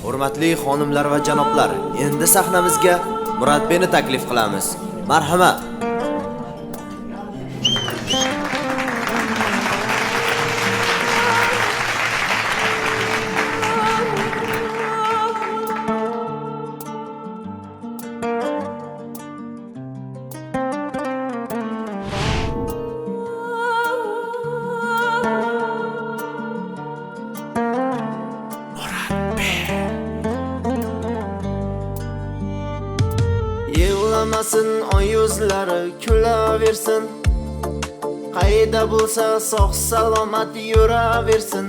Hurmatli xonimlar va janoblar, endi sahnamizga Muratbekni taklif qilamiz. Marhamat. Yig'lamasin oy yuzlari kulaversin. Qayda bo'lsa sog' salomat yuraversin.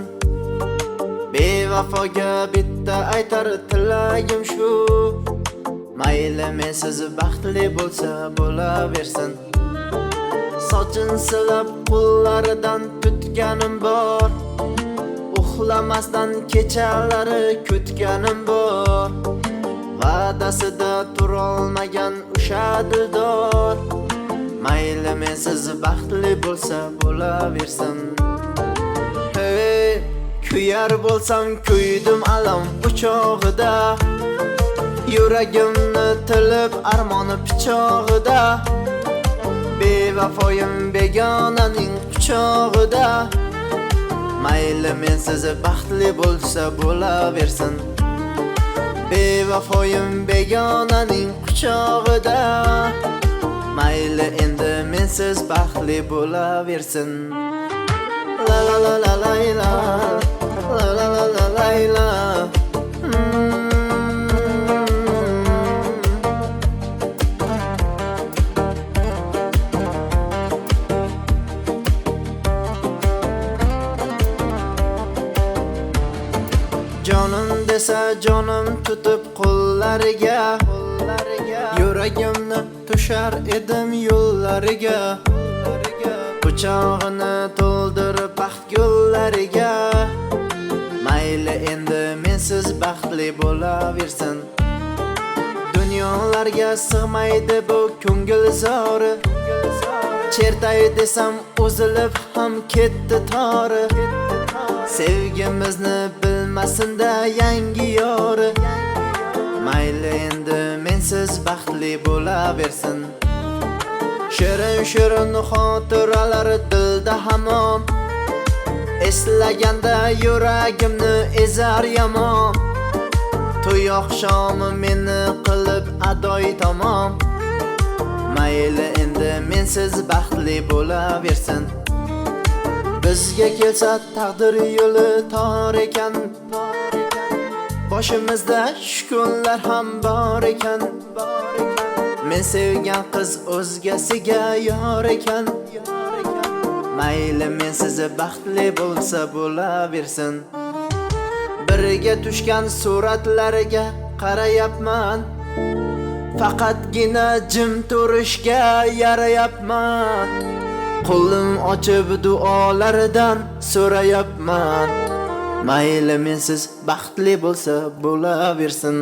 Bevafoga bitta aytar tilagim shu. Mayli mensiz baxtli bo'lsa bo'laversin. Sochini silab qo'llaridan tutganim bor. Uxlamasdan kechalari kutganim bor. Va'dasida turolmagan o'sha dildor. Mayli mensiz baxtli bo'lsa bo'laversin. Hey, kuyar bo'lsam kuydim alam o'chog'ida. Yuragimni tilib armoni pichog'ida. Bevafoyim begonaning quchog'ida. Mayli mensiz baxtli bo'lsa bo'laversin. Bevafoyim begonaning quchog'ida. Mayli endi mensiz baxtli bo'laversin. La la la la la la la la la la la la. Jonim desa jonim tutib qo'llariga, yuragimni tushar edim yo'llariga. Quchog'ini to'ldirib baxt gullariga. Mayli endi mensiz baxtli bo'laversin. Dunyolarga sig'maydi bu ko'ngil zori. Chertay desam o'zilib ham ketdi tori. Sevgimizni bilmasinda yangi yori. Mayli endi mensiz baxtli bo'laversin. Shirin xotiralar dilda hamon. Eslaganda yuragimni ezar yomon. To'y oqshomi meni qilib adoy tamom. Mayli endi mensiz baxtli bo'laversin. Bizga kelsa taqdir yo'li tor ekan. Boshimizda shukunlar ham bor ekan. Men sevgan qiz o'zgasiga yor ekan. Mayli mensiz baxtli bo'lsa bo'laversin. Birga tushgan suratlariga qarayapman. Faqatgina jim turishga yarayapman. Qo'lim ochib duolaridan so'rayapman. Mayli mensiz baxtli bo'lsa bo'laversin.